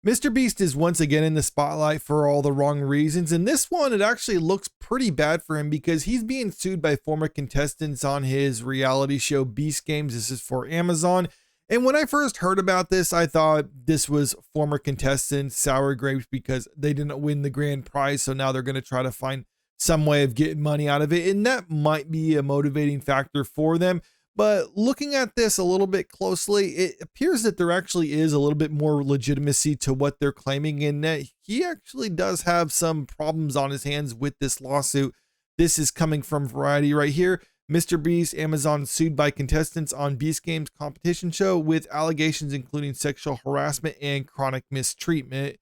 MrBeast is once again in the spotlight for all the wrong reasons. And this one, it actually looks pretty bad for him because he's being sued by former contestants on his reality show Beast Games. This is for Amazon. And when I first heard about this, I thought this was former contestants sour grapes because they didn't win the grand prize. So now they're going to try to find some way of getting money out of it. And that might be a motivating factor for them. But looking at this a little bit closely, it appears that there actually is a little bit more legitimacy to what they're claiming, and that he actually does have some problems on his hands with this lawsuit. This is coming from Variety right here. MrBeast, Amazon sued by contestants on Beast Games competition show with allegations including sexual harassment and chronic mistreatment.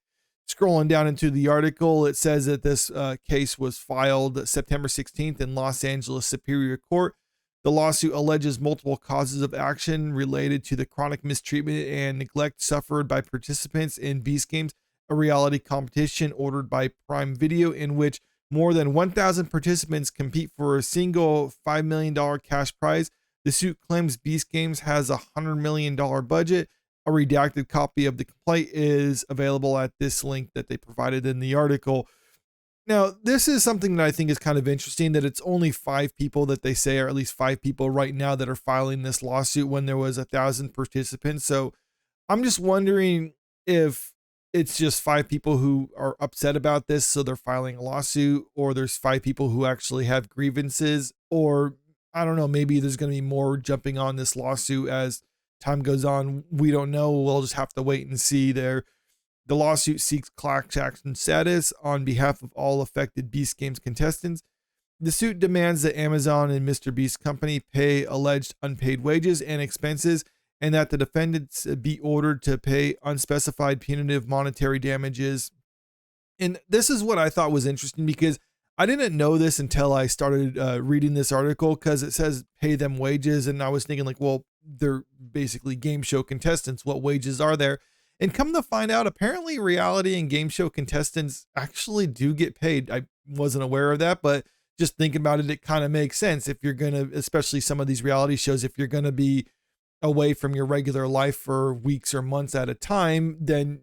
Scrolling down into the article, it says that this case was filed September 16th in Los Angeles Superior Court. The lawsuit alleges multiple causes of action related to the chronic mistreatment and neglect suffered by participants in Beast Games, a reality competition ordered by Prime Video in which more than 1,000 participants compete for a single $5 million cash prize. The suit claims Beast Games has a $100 million budget. A redacted copy of the complaint is available at this link that they provided in the article. Now, this is something that I think is kind of interesting, that it's only 5 people that they say, or at least 5 people right now that are filing this lawsuit when there was 1,000 participants. So I'm just wondering if it's just 5 people who are upset about this, so they're filing a lawsuit, or there's 5 people who actually have grievances, or I don't know, maybe there's going to be more jumping on this lawsuit as time goes on. We don't know. We'll just have to wait and see there. The lawsuit seeks class action status on behalf of all affected Beast Games contestants. The suit demands that Amazon and MrBeast Company pay alleged unpaid wages and expenses, and that the defendants be ordered to pay unspecified punitive monetary damages. And this is what I thought was interesting, because I didn't know this until I started reading this article, because it says pay them wages. And I was thinking like, well, they're basically game show contestants. What wages are there? And come to find out, apparently reality and game show contestants actually do get paid. I wasn't aware of that, but just thinking about it, it kind of makes sense. If you're going to, especially some of these reality shows, if you're going to be away from your regular life for weeks or months at a time, then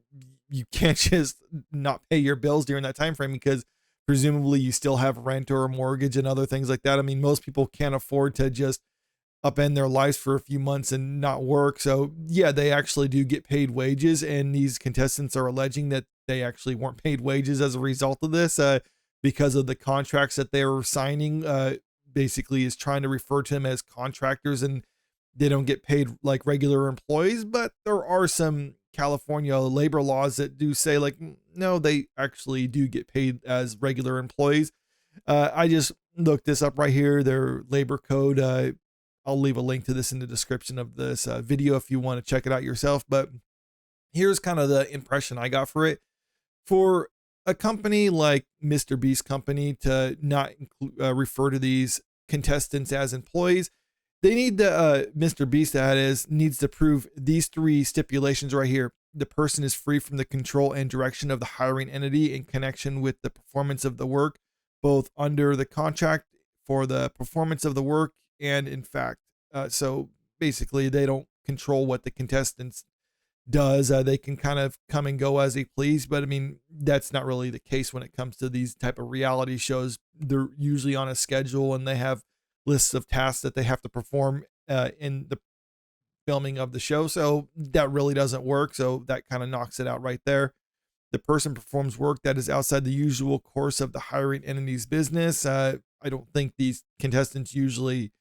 you can't just not pay your bills during that time frame, because presumably you still have rent or a mortgage and other things like that. I mean, most people can't afford to just upend their lives for a few months and not work. So yeah, they actually do get paid wages, and these contestants are alleging that they actually weren't paid wages as a result of this, because of the contracts that they were signing. Basically is trying to refer to them as contractors, and they don't get paid like regular employees. But there are some California labor laws that do say like, no, they actually do get paid as regular employees. I just looked this up right here, their labor code. I'll leave a link to this in the description of this video if you want to check it out yourself. But here's kind of the impression I got for it. For a company like MrBeast Company to not refer to these contestants as employees, they need to, MrBeast that is, needs to prove these 3 stipulations right here. The person is free from the control and direction of the hiring entity in connection with the performance of the work, both under the contract for the performance of the work and in fact. So basically they don't control what the contestants does. They can kind of come and go as they please, but I mean, that's not really the case when it comes to these type of reality shows. They're usually on a schedule, and they have lists of tasks that they have to perform in the filming of the show. So that really doesn't work. So that kind of knocks it out right there. The person performs work that is outside the usual course of the hiring entity's business. I don't think these contestants usually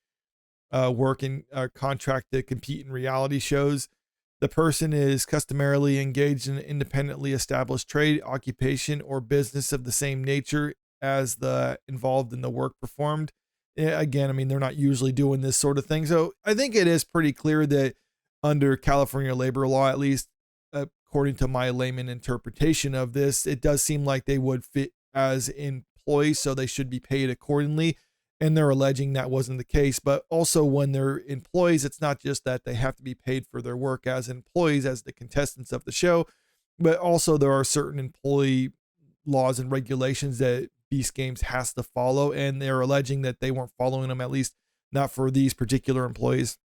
work in contract to compete in reality shows. The person is customarily engaged in an independently established trade, occupation, or business of the same nature as the involved in the work performed. Again, I mean, they're not usually doing this sort of thing. So I think it is pretty clear that under California labor law, at least according to my layman interpretation of this, it does seem like they would fit as employees, so they should be paid accordingly. And they're alleging that wasn't the case. But also when they're employees, it's not just that they have to be paid for their work as employees, as the contestants of the show, but also there are certain employee laws and regulations that Beast Games has to follow. And they're alleging that they weren't following them, at least not for these particular employees.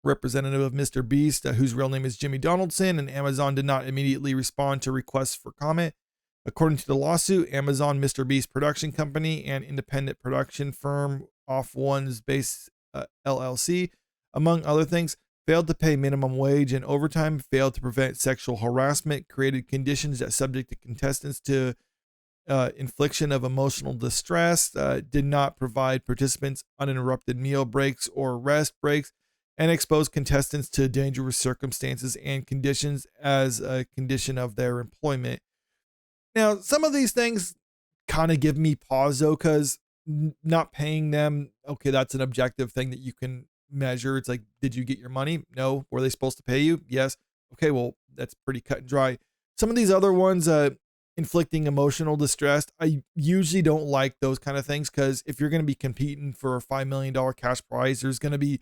representative of MrBeast, whose real name is Jimmy Donaldson, and Amazon did not immediately respond to requests for comment. According to the lawsuit, Amazon, MrBeast production company, and independent production firm Off One's Base LLC, among other things, failed to pay minimum wage and overtime, failed to prevent sexual harassment, created conditions that subjected contestants to infliction of emotional distress, did not provide participants uninterrupted meal breaks or rest breaks, and exposed contestants to dangerous circumstances and conditions as a condition of their employment. Now, some of these things kind of give me pause though, because not paying them, okay, that's an objective thing that you can measure. It's like, did you get your money? No. Were they supposed to pay you? Yes. Okay, well, that's pretty cut and dry. Some of these other ones, inflicting emotional distress, I usually don't like those kind of things, because if you're going to be competing for a $5 million cash prize, there's going to be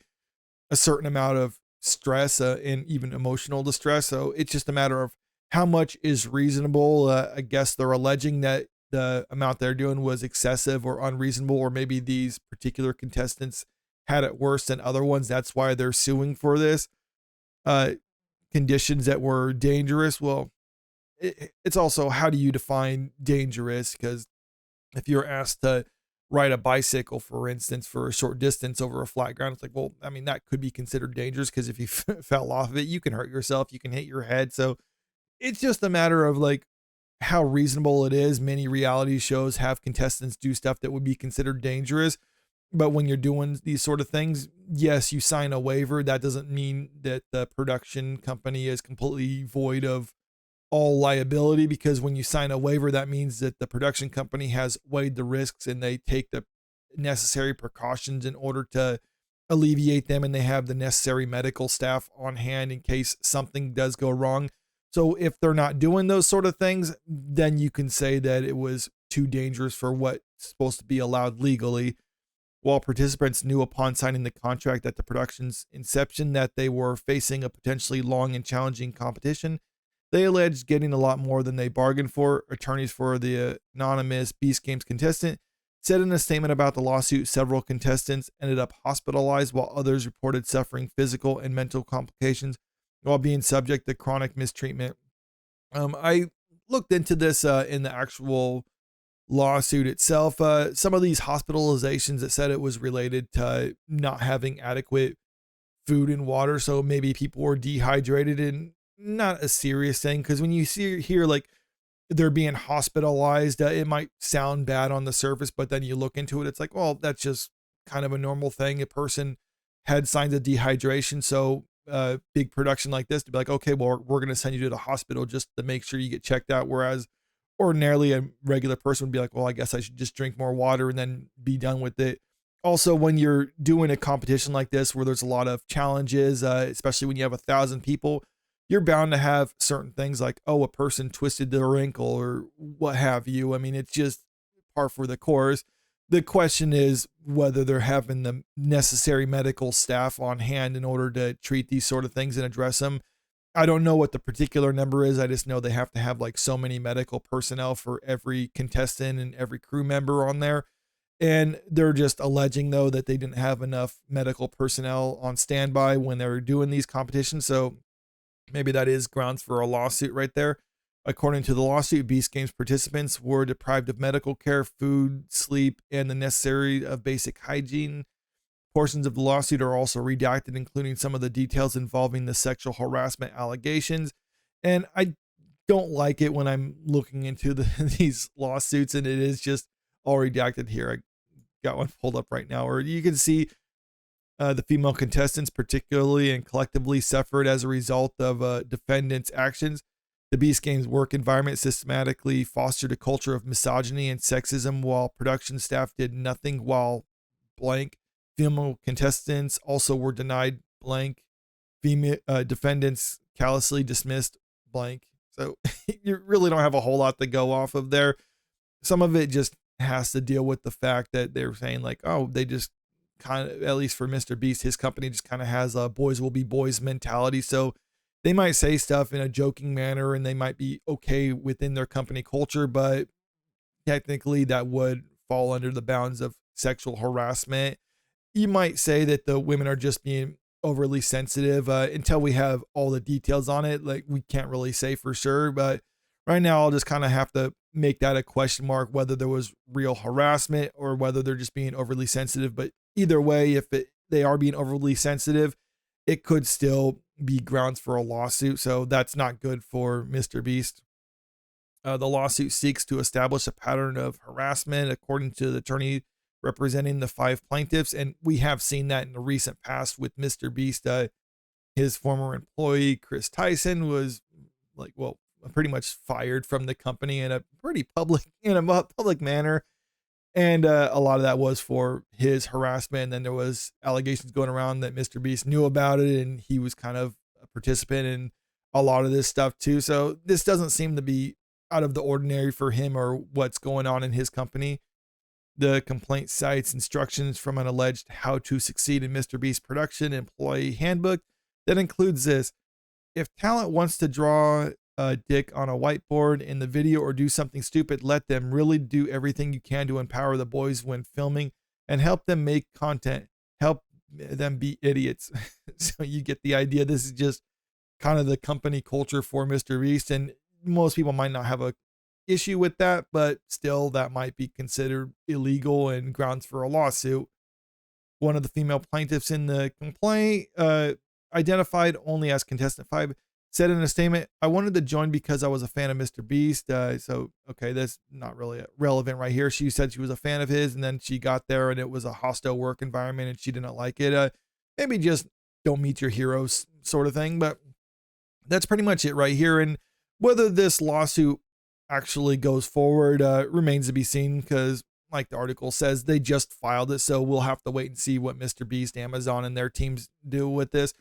a certain amount of stress and even emotional distress. So it's just a matter of how much is reasonable. I guess they're alleging that the amount they're doing was excessive or unreasonable, or maybe these particular contestants had it worse than other ones. That's why they're suing for this. Conditions that were dangerous. Well, it's also, how do you define dangerous? Because if you're asked to ride a bicycle, for instance, for a short distance over a flat ground, it's like, well, I mean, that could be considered dangerous, because if you fell off of it, you can hurt yourself, you can hit your head. So it's just a matter of like how reasonable it is. Many reality shows have contestants do stuff that would be considered dangerous. But when you're doing these sort of things, yes, you sign a waiver. That doesn't mean that the production company is completely void of all liability, because when you sign a waiver, that means that the production company has weighed the risks and they take the necessary precautions in order to alleviate them, and they have the necessary medical staff on hand in case something does go wrong. So if they're not doing those sort of things, then you can say that it was too dangerous for what's supposed to be allowed legally. While participants knew upon signing the contract at the production's inception that they were facing a potentially long and challenging competition, they alleged getting a lot more than they bargained for. Attorneys for the anonymous Beast Games contestant said in a statement about the lawsuit, several contestants ended up hospitalized, while others reported suffering physical and mental complications while being subject to chronic mistreatment. I looked into this in the actual lawsuit itself. Some of these hospitalizations, it said it was related to not having adequate food and water. So maybe people were dehydrated, and not a serious thing. Because when you hear like they're being hospitalized, it might sound bad on the surface, but then you look into it, it's like, well, that's just kind of a normal thing. A person had signs of dehydration. So big production like this to be like, okay, well, we're going to send you to the hospital just to make sure you get checked out. Whereas ordinarily a regular person would be like, well, I guess I should just drink more water and then be done with it. Also, when you're doing a competition like this, where there's a lot of challenges, especially when you have 1,000 people, you're bound to have certain things like, oh, a person twisted their ankle or what have you. I mean, it's just par for the course. The question is whether they're having the necessary medical staff on hand in order to treat these sort of things and address them. I don't know what the particular number is. I just know they have to have like so many medical personnel for every contestant and every crew member on there. And they're just alleging, though, that they didn't have enough medical personnel on standby when they were doing these competitions. So maybe that is grounds for a lawsuit right there. According to the lawsuit, Beast Games participants were deprived of medical care, food, sleep, and the necessary of basic hygiene. Portions of the lawsuit are also redacted, including some of the details involving the sexual harassment allegations. And I don't like it when I'm looking into these lawsuits and it is just all redacted here. I got one pulled up right now where you can see the female contestants particularly and collectively suffered as a result of defendants' actions. The Beast Games work environment systematically fostered a culture of misogyny and sexism, while production staff did nothing while blank. Female contestants also were denied blank. Female defendants callously dismissed blank. So you really don't have a whole lot to go off of there. Some of it just has to deal with the fact that they're saying like, oh, they just kind of, at least for MrBeast, his company just kind of has a boys will be boys mentality. So they might say stuff in a joking manner and they might be okay within their company culture, but technically that would fall under the bounds of sexual harassment. You might say that the women are just being overly sensitive. Until we have all the details on it, like, we can't really say for sure, but right now I'll just kind of have to make that a question mark, whether there was real harassment or whether they're just being overly sensitive. But either way, if they are being overly sensitive, it could still be grounds for a lawsuit. So that's not good for MrBeast. The lawsuit seeks to establish a pattern of harassment, according to the attorney representing the 5 plaintiffs. And we have seen that in the recent past with MrBeast. His former employee, Chris Tyson, was pretty much fired from the company in a public manner. And a lot of that was for his harassment. And then there was allegations going around that MrBeast knew about it, and he was kind of a participant in a lot of this stuff too. So this doesn't seem to be out of the ordinary for him or what's going on in his company. The complaint cites instructions from an alleged how to succeed in MrBeast production employee handbook that includes this: if talent wants to draw a dick on a whiteboard in the video or do something stupid, let them. Really do everything you can to empower the boys when filming and help them make content. Help them be idiots. So you get the idea. This is just kind of the company culture for MrBeast, and most people might not have a issue with that, but still that might be considered illegal and grounds for a lawsuit. One of the female plaintiffs in the complaint, identified only as contestant 5, said in a statement, "I wanted to join because I was a fan of MrBeast." So, okay, that's not really relevant right here. She said she was a fan of his, and then she got there and it was a hostile work environment and she didn't like it. Maybe just don't meet your heroes sort of thing, but that's pretty much it right here. And whether this lawsuit actually goes forward remains to be seen, because like the article says, they just filed it. So we'll have to wait and see what MrBeast, Amazon, and their teams do with this.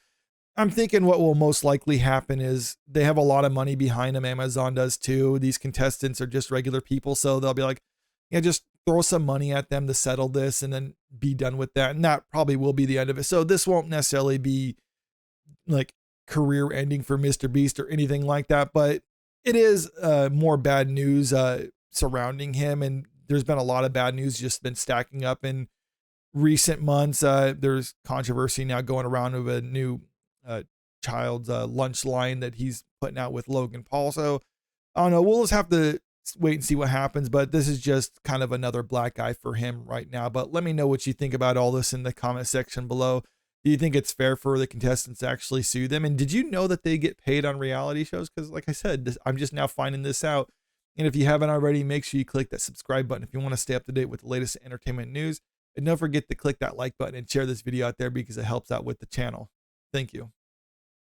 I'm thinking what will most likely happen is they have a lot of money behind them. Amazon does too. These contestants are just regular people. So they'll be like, yeah, just throw some money at them to settle this and then be done with that. And that probably will be the end of it. So this won't necessarily be like career ending for MrBeast or anything like that, but it is more bad news surrounding him. And there's been a lot of bad news just been stacking up in recent months. There's controversy now going around of a new child's lunch line that he's putting out with Logan Paul. So I don't know. We'll just have to wait and see what happens, but this is just kind of another black eye for him right now. But let me know what you think about all this in the comment section below. Do you think it's fair for the contestants to actually sue them? And did you know that they get paid on reality shows? Because like I said, I'm just now finding this out. And if you haven't already, make sure you click that subscribe button if you want to stay up to date with the latest entertainment news. And don't forget to click that like button and share this video out there because it helps out with the channel. Thank you.